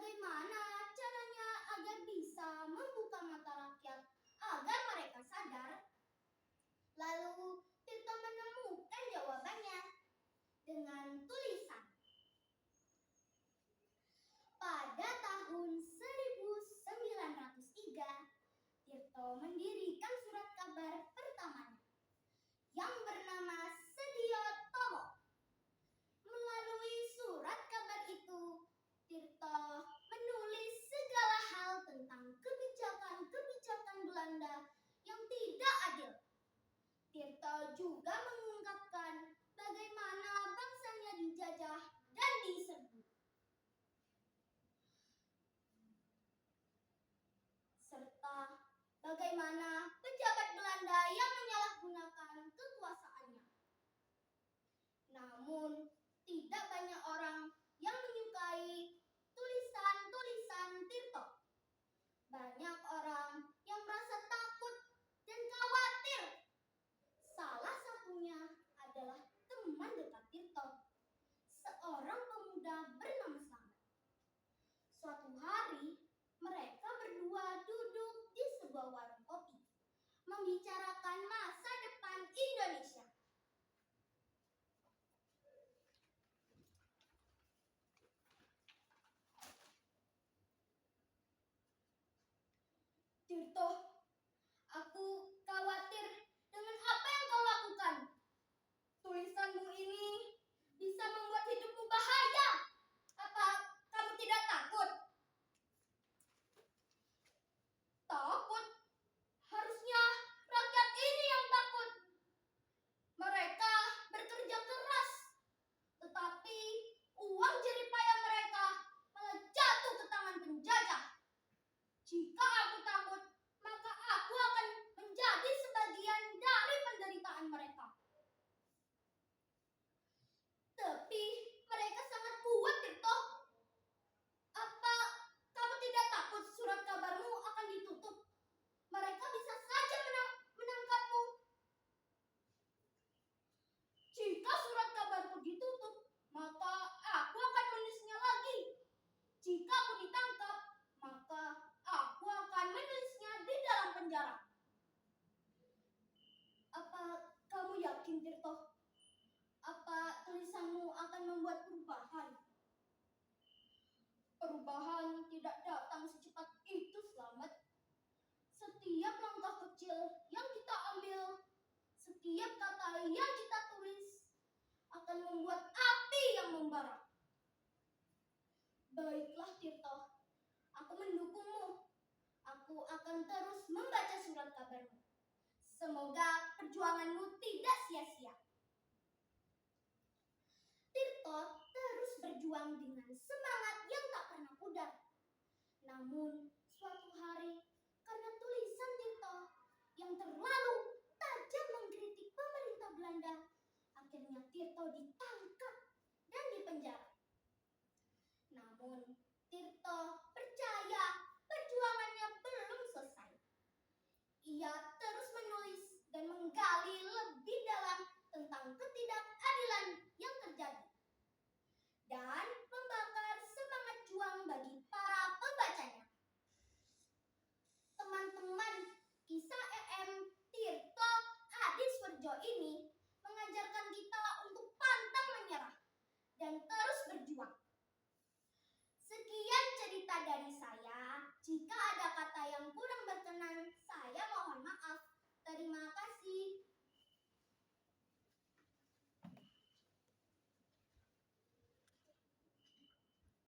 bagaimana caranya agar bisa membuka mata rakyat agar mereka sadar? Lalu Tirto menemukan jawabannya dengan tulisan. Pada tahun 1903, Tirto mendirikan surat kabar pertamanya yang bernama Sedio Tomo. Melalui surat kabar itu, Tirto menulis segala hal tentang kebijakan-kebijakan Belanda yang tidak adil. Tirto juga mengungkapkan bagaimana bangsanya dijajah dan diserbu, serta bagaimana pejabat Belanda yang menyalahgunakan kekuasaannya. Namun, tidak banyak orang yang menyukai tulisan-tulisan Tirto. Banyak orang yang merasa takut dan khawatir. Salah satunya adalah teman dekat Tirto, seorang pemuda bernama Slamet. Suatu hari, mereka berdua duduk di sebuah warung kopi, membicarakan masa depan Indonesia. Tirto, aku khawatir dengan apa yang kau lakukan. Tulisanmu ini bisa membuat hidupmu bahaya. Apa kamu tidak takut? Takut? Harusnya rakyat ini yang takut. Mereka bekerja keras, tetapi uang jerih payah mereka malah jatuh ke tangan penjajah. Jika aku takut, maka aku akan menjadi sebagian dari penderitaan mereka. Tapi mereka sangat kuat, Tirto. Apa kamu tidak takut surat kabarmu akan ditutup? Mereka bisa saja menangkapmu. Jika surat kabarku ditutup, maka aku akan menulisnya lagi. Jika aku ditangkap, maka aku akan menulisnya di dalam penjara. Apa kamu yakin, Tirto? Apa tulisanmu akan membuat perubahan? Perubahan tidak datang secepat itu, Slamet. Setiap langkah kecil yang kita ambil, setiap kata yang kita tulis akan membuat api yang membara. Baiklah, Tirto. Aku mendukungmu. Aku akan terus membaca surat kabarmu. Semoga perjuanganmu tidak sia-sia. Tirto terus berjuang dengan semangat yang tak pernah pudar. Namun, suatu hari, karena tulisan Tirto yang terlalu tajam mengkritik pemerintah Belanda, akhirnya Tirto ditangkap dan dipenjara. Namun, Tirto percaya perjuangannya belum selesai. Ia terus menulis dan menggali lebih dalam tentang ketidakadilan yang terjadi dan membakar semangat juang bagi para pembacanya. Teman-teman, kisah Tirto Adiswarjo ini mengajarkan kita untuk pantang menyerah dan terus berjuang. Sekian cerita dari saya. Jika ada kata yang kurang berkenan, saya mohon maaf. Terima kasih.